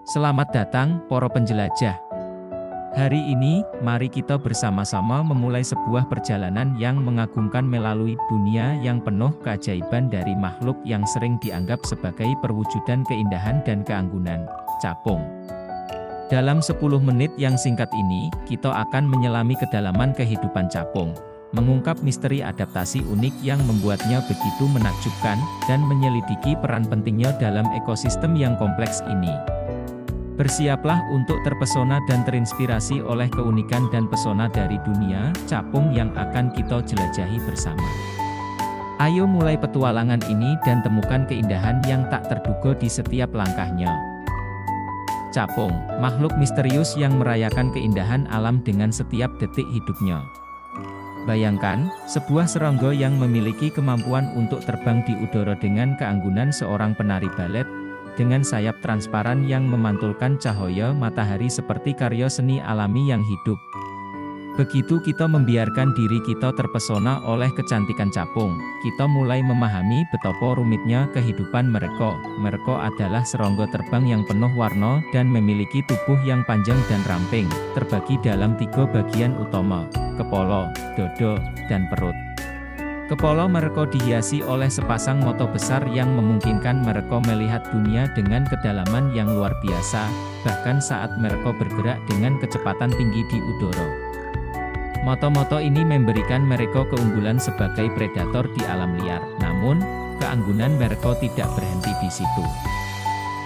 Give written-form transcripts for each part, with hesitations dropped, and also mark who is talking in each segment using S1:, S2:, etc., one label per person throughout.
S1: Selamat datang, para penjelajah. Hari ini, mari kita bersama-sama memulai sebuah perjalanan yang mengagumkan melalui dunia yang penuh keajaiban dari makhluk yang sering dianggap sebagai perwujudan keindahan dan keanggunan, capung. Dalam 10 menit yang singkat ini, kita akan menyelami kedalaman kehidupan capung, mengungkap misteri adaptasi unik yang membuatnya begitu menakjubkan, dan menyelidiki peran pentingnya dalam ekosistem yang kompleks ini. Bersiaplah untuk terpesona dan terinspirasi oleh keunikan dan pesona dari dunia capung yang akan kita jelajahi bersama. Ayo mulai petualangan ini dan temukan keindahan yang tak terduga di setiap langkahnya. Capung, makhluk misterius yang merayakan keindahan alam dengan setiap detik hidupnya. Bayangkan, sebuah serangga yang memiliki kemampuan untuk terbang di udara dengan keanggunan seorang penari balet, dengan sayap transparan yang memantulkan cahaya matahari seperti karya seni alami yang hidup. Begitu kita membiarkan diri kita terpesona oleh kecantikan capung, kita mulai memahami betapa rumitnya kehidupan mereka. Mereka adalah serangga terbang yang penuh warna dan memiliki tubuh yang panjang dan ramping, terbagi dalam 3 bagian utama, kepala, dada, dan perut. Kepala mereka dihiasi oleh sepasang mata besar yang memungkinkan mereka melihat dunia dengan kedalaman yang luar biasa, bahkan saat mereka bergerak dengan kecepatan tinggi di udara. Mata-mata ini memberikan mereka keunggulan sebagai predator di alam liar, namun, keanggunan mereka tidak berhenti di situ.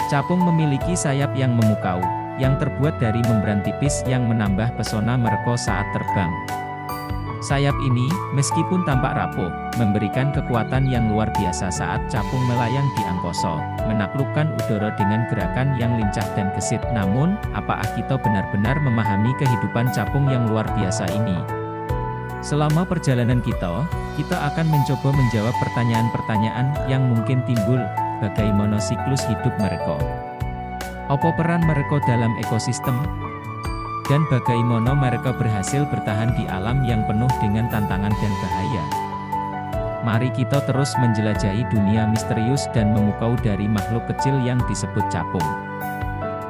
S1: Capung memiliki sayap yang memukau, yang terbuat dari membran tipis yang menambah pesona mereka saat terbang. Sayap ini, meskipun tampak rapuh, memberikan kekuatan yang luar biasa saat capung melayang di angkasa, menaklukkan udara dengan gerakan yang lincah dan gesit. Namun, apakah kita benar-benar memahami kehidupan capung yang luar biasa ini? Selama perjalanan kita akan mencoba menjawab pertanyaan-pertanyaan yang mungkin timbul. Bagaimana siklus hidup mereka? Apa peran mereka dalam ekosistem? Dan bagaimana mereka berhasil bertahan di alam yang penuh dengan tantangan dan bahaya. Mari kita terus menjelajahi dunia misterius dan memukau dari makhluk kecil yang disebut capung.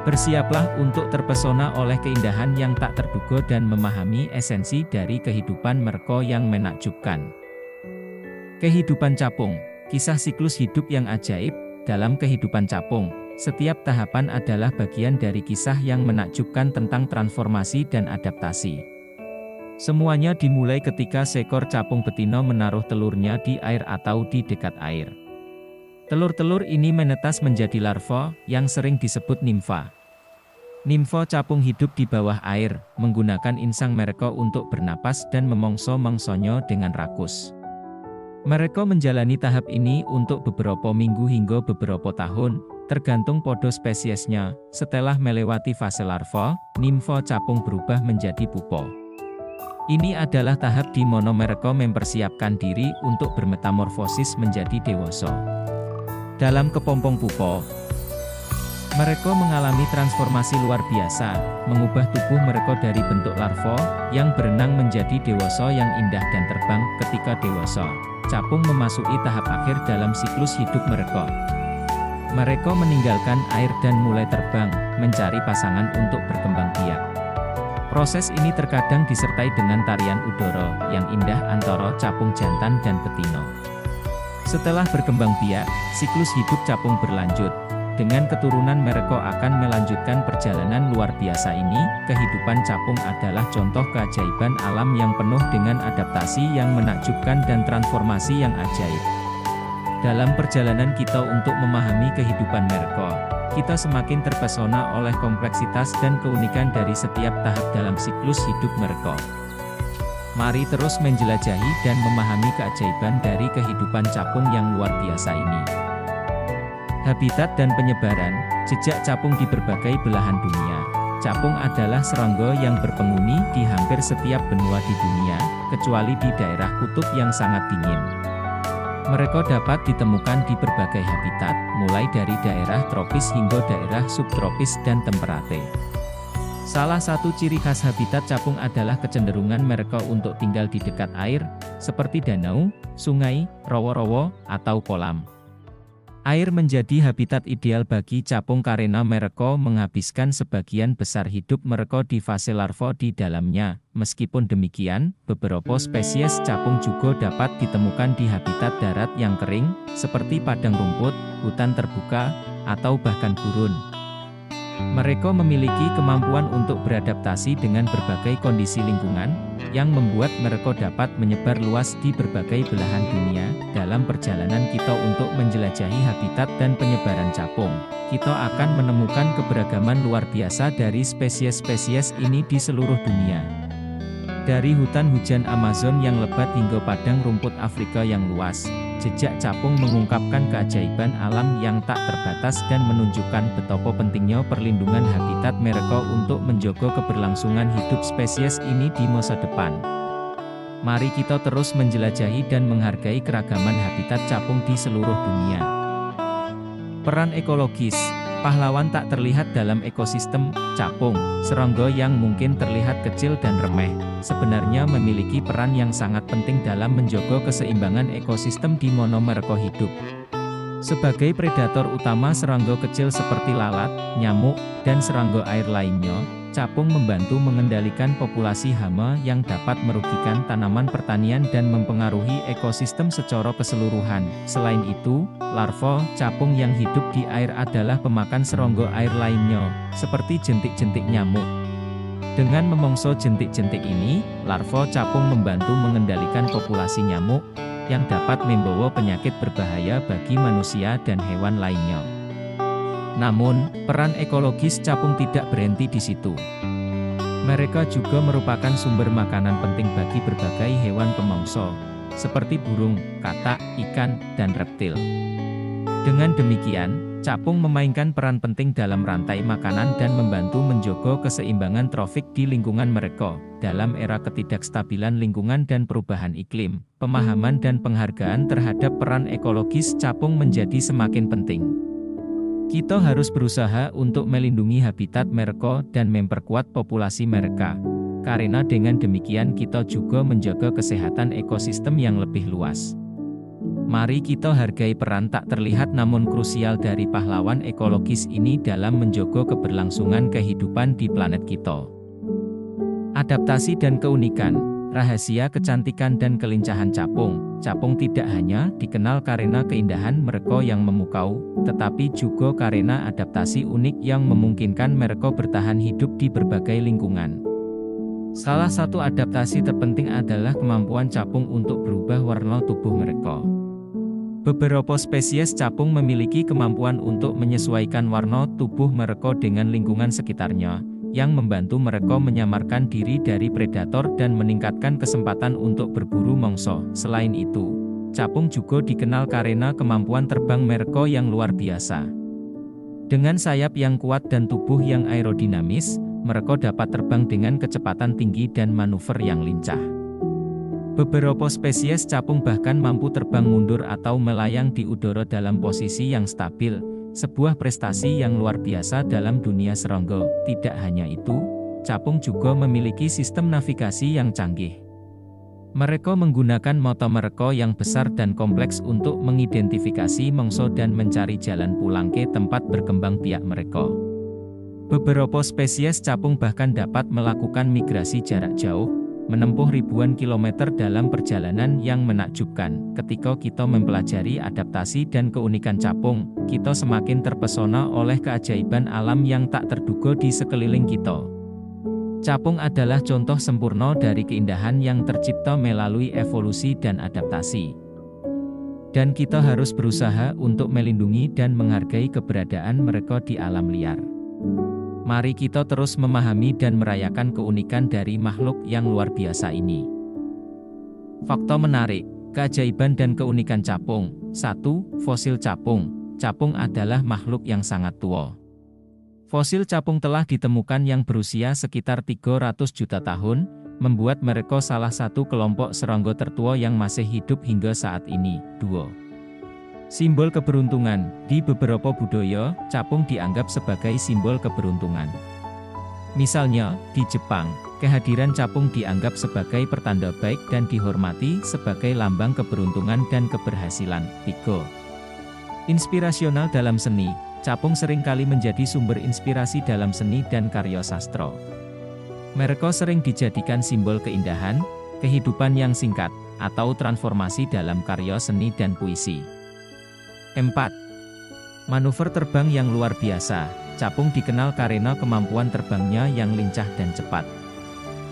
S1: Bersiaplah untuk terpesona oleh keindahan yang tak terduga dan memahami esensi dari kehidupan mereka yang menakjubkan. Kehidupan capung, kisah siklus hidup yang ajaib. Dalam kehidupan capung, setiap tahapan adalah bagian dari kisah yang menakjubkan tentang transformasi dan adaptasi. Semuanya dimulai ketika seekor capung betina menaruh telurnya di air atau di dekat air. Telur-telur ini menetas menjadi larva, yang sering disebut nimfa. Nimfa capung hidup di bawah air, menggunakan insang mereka untuk bernapas dan memongso-mongsonya dengan rakus. Mereka menjalani tahap ini untuk beberapa minggu hingga beberapa tahun, tergantung pada spesiesnya. Setelah melewati fase larva, nimfa capung berubah menjadi pupa. Ini adalah tahap di mana mereka mempersiapkan diri untuk bermetamorfosis menjadi dewasa. Dalam kepompong pupa, mereka mengalami transformasi luar biasa, mengubah tubuh mereka dari bentuk larva yang berenang menjadi dewasa yang indah dan terbang. Ketika dewasa, capung memasuki tahap akhir dalam siklus hidup mereka. Mereka meninggalkan air dan mulai terbang, mencari pasangan untuk berkembang biak. Proses ini terkadang disertai dengan tarian udara yang indah antara capung jantan dan betina. Setelah berkembang biak, siklus hidup capung berlanjut. Dengan keturunan mereka akan melanjutkan perjalanan luar biasa ini. Kehidupan capung adalah contoh keajaiban alam yang penuh dengan adaptasi yang menakjubkan dan transformasi yang ajaib. Dalam perjalanan kita untuk memahami kehidupan mereka, kita semakin terpesona oleh kompleksitas dan keunikan dari setiap tahap dalam siklus hidup mereka. Mari terus menjelajahi dan memahami keajaiban dari kehidupan capung yang luar biasa ini. Habitat dan penyebaran, jejak capung di berbagai belahan dunia. Capung adalah serangga yang berpenghuni di hampir setiap benua di dunia, kecuali di daerah kutub yang sangat dingin. Mereka dapat ditemukan di berbagai habitat, mulai dari daerah tropis hingga daerah subtropis dan temperate. Salah satu ciri khas habitat capung adalah kecenderungan mereka untuk tinggal di dekat air, seperti danau, sungai, rawa-rawa, atau kolam. Air menjadi habitat ideal bagi capung karena mereka menghabiskan sebagian besar hidup mereka di fase larva di dalamnya. Meskipun demikian, beberapa spesies capung juga dapat ditemukan di habitat darat yang kering, seperti padang rumput, hutan terbuka, atau bahkan gurun. Mereka memiliki kemampuan untuk beradaptasi dengan berbagai kondisi lingkungan, yang membuat mereka dapat menyebar luas di berbagai belahan dunia. Dalam perjalanan kita untuk menjelajahi habitat dan penyebaran capung, kita akan menemukan keberagaman luar biasa dari spesies-spesies ini di seluruh dunia. Dari hutan hujan Amazon yang lebat hingga padang rumput Afrika yang luas, jejak capung mengungkapkan keajaiban alam yang tak terbatas dan menunjukkan betapa pentingnya perlindungan habitat mereka untuk menjaga keberlangsungan hidup spesies ini di masa depan. Mari kita terus menjelajahi dan menghargai keragaman habitat capung di seluruh dunia. Peran ekologis. Pahlawan tak terlihat dalam ekosistem capung. Serangga yang mungkin terlihat kecil dan remeh, sebenarnya memiliki peran yang sangat penting dalam menjaga keseimbangan ekosistem di mana mereka hidup. Sebagai predator utama serangga kecil seperti lalat, nyamuk, dan serangga air lainnya, capung membantu mengendalikan populasi hama yang dapat merugikan tanaman pertanian dan mempengaruhi ekosistem secara keseluruhan. Selain itu, larva capung yang hidup di air adalah pemakan serangga air lainnya, seperti jentik-jentik nyamuk. Dengan memongso jentik-jentik ini, larva capung membantu mengendalikan populasi nyamuk, yang dapat membawa penyakit berbahaya bagi manusia dan hewan lainnya. Namun, peran ekologis capung tidak berhenti di situ. Mereka juga merupakan sumber makanan penting bagi berbagai hewan pemangsa, seperti burung, katak, ikan, dan reptil. Dengan demikian, capung memainkan peran penting dalam rantai makanan dan membantu menjaga keseimbangan trofik di lingkungan mereka. Dalam era ketidakstabilan lingkungan dan perubahan iklim, pemahaman dan penghargaan terhadap peran ekologis capung menjadi semakin penting. Kita harus berusaha untuk melindungi habitat mereka dan memperkuat populasi mereka. Karena dengan demikian kita juga menjaga kesehatan ekosistem yang lebih luas. Mari kita hargai peran tak terlihat namun krusial dari pahlawan ekologis ini dalam menjaga keberlangsungan kehidupan di planet kita. Adaptasi dan keunikan, rahasia kecantikan dan kelincahan capung. Capung tidak hanya dikenal karena keindahan mereka yang memukau, tetapi juga karena adaptasi unik yang memungkinkan mereka bertahan hidup di berbagai lingkungan. Salah satu adaptasi terpenting adalah kemampuan capung untuk berubah warna tubuh mereka. Beberapa spesies capung memiliki kemampuan untuk menyesuaikan warna tubuh mereka dengan lingkungan sekitarnya, yang membantu mereka menyamarkan diri dari predator dan meningkatkan kesempatan untuk berburu mangsa. Selain itu, capung juga dikenal karena kemampuan terbang mereka yang luar biasa. Dengan sayap yang kuat dan tubuh yang aerodinamis, mereka dapat terbang dengan kecepatan tinggi dan manuver yang lincah. Beberapa spesies capung bahkan mampu terbang mundur atau melayang di udara dalam posisi yang stabil, sebuah prestasi yang luar biasa dalam dunia serangga. Tidak hanya itu, capung juga memiliki sistem navigasi yang canggih. Mereka menggunakan mata mereka yang besar dan kompleks untuk mengidentifikasi mangsa dan mencari jalan pulang ke tempat berkembang biak mereka. Beberapa spesies capung bahkan dapat melakukan migrasi jarak jauh, menempuh ribuan kilometer dalam perjalanan yang menakjubkan. Ketika kita mempelajari adaptasi dan keunikan capung, kita semakin terpesona oleh keajaiban alam yang tak terduga di sekeliling kita. Capung adalah contoh sempurna dari keindahan yang tercipta melalui evolusi dan adaptasi. Dan kita harus berusaha untuk melindungi dan menghargai keberadaan mereka di alam liar. Mari kita terus memahami dan merayakan keunikan dari makhluk yang luar biasa ini. Fakta menarik, keajaiban dan keunikan capung. 1. Fosil capung. Capung adalah makhluk yang sangat tua. Fosil capung telah ditemukan yang berusia sekitar 300 juta tahun, membuat mereka salah satu kelompok serangga tertua yang masih hidup hingga saat ini. 2. Simbol keberuntungan. Di beberapa budaya, capung dianggap sebagai simbol keberuntungan. Misalnya, di Jepang, kehadiran capung dianggap sebagai pertanda baik dan dihormati sebagai lambang keberuntungan dan keberhasilan. 3. Inspirasional dalam seni, capung seringkali menjadi sumber inspirasi dalam seni dan karya sastra. Mereka sering dijadikan simbol keindahan, kehidupan yang singkat, atau transformasi dalam karya seni dan puisi. 4. Manuver terbang yang luar biasa. Capung dikenal karena kemampuan terbangnya yang lincah dan cepat.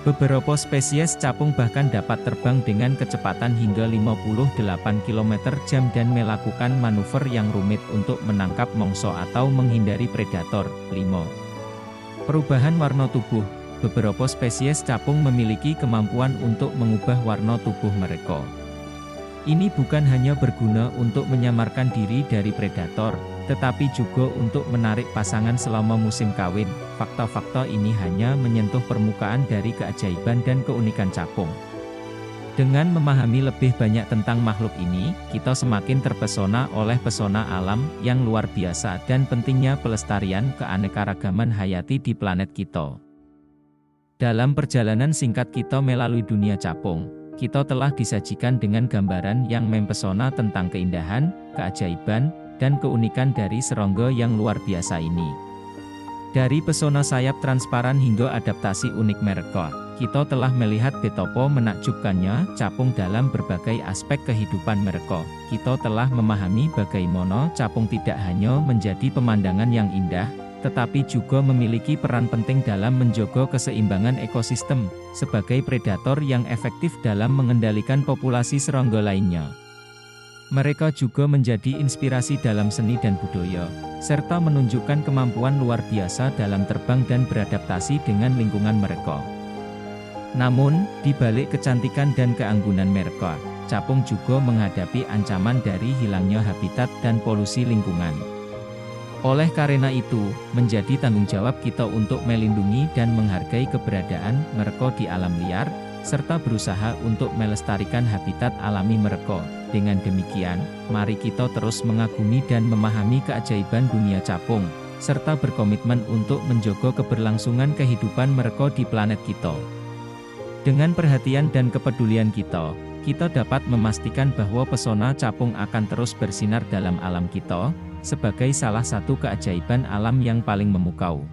S1: Beberapa spesies capung bahkan dapat terbang dengan kecepatan hingga 58 km/jam dan melakukan manuver yang rumit untuk menangkap mangsa atau menghindari predator. 5. Perubahan warna tubuh. Beberapa spesies capung memiliki kemampuan untuk mengubah warna tubuh mereka. Ini bukan hanya berguna untuk menyamarkan diri dari predator, tetapi juga untuk menarik pasangan selama musim kawin. Fakta-fakta ini hanya menyentuh permukaan dari keajaiban dan keunikan capung. Dengan memahami lebih banyak tentang makhluk ini, kita semakin terpesona oleh pesona alam yang luar biasa dan pentingnya pelestarian keanekaragaman hayati di planet kita. Dalam perjalanan singkat kita melalui dunia capung, kita telah disajikan dengan gambaran yang mempesona tentang keindahan, keajaiban, dan keunikan dari serangga yang luar biasa ini. Dari pesona sayap transparan hingga adaptasi unik mereka, kita telah melihat betapa menakjubkannya capung dalam berbagai aspek kehidupan mereka. Kita telah memahami bagaimana capung tidak hanya menjadi pemandangan yang indah, tetapi juga memiliki peran penting dalam menjaga keseimbangan ekosistem, sebagai predator yang efektif dalam mengendalikan populasi serangga lainnya. Mereka juga menjadi inspirasi dalam seni dan budaya, serta menunjukkan kemampuan luar biasa dalam terbang dan beradaptasi dengan lingkungan mereka. Namun, di balik kecantikan dan keanggunan mereka, capung juga menghadapi ancaman dari hilangnya habitat dan polusi lingkungan. Oleh karena itu, menjadi tanggung jawab kita untuk melindungi dan menghargai keberadaan mereka di alam liar, serta berusaha untuk melestarikan habitat alami mereka. Dengan demikian, mari kita terus mengagumi dan memahami keajaiban dunia capung, serta berkomitmen untuk menjaga keberlangsungan kehidupan mereka di planet kita. Dengan perhatian dan kepedulian kita dapat memastikan bahwa pesona capung akan terus bersinar dalam alam kita, sebagai salah satu keajaiban alam yang paling memukau.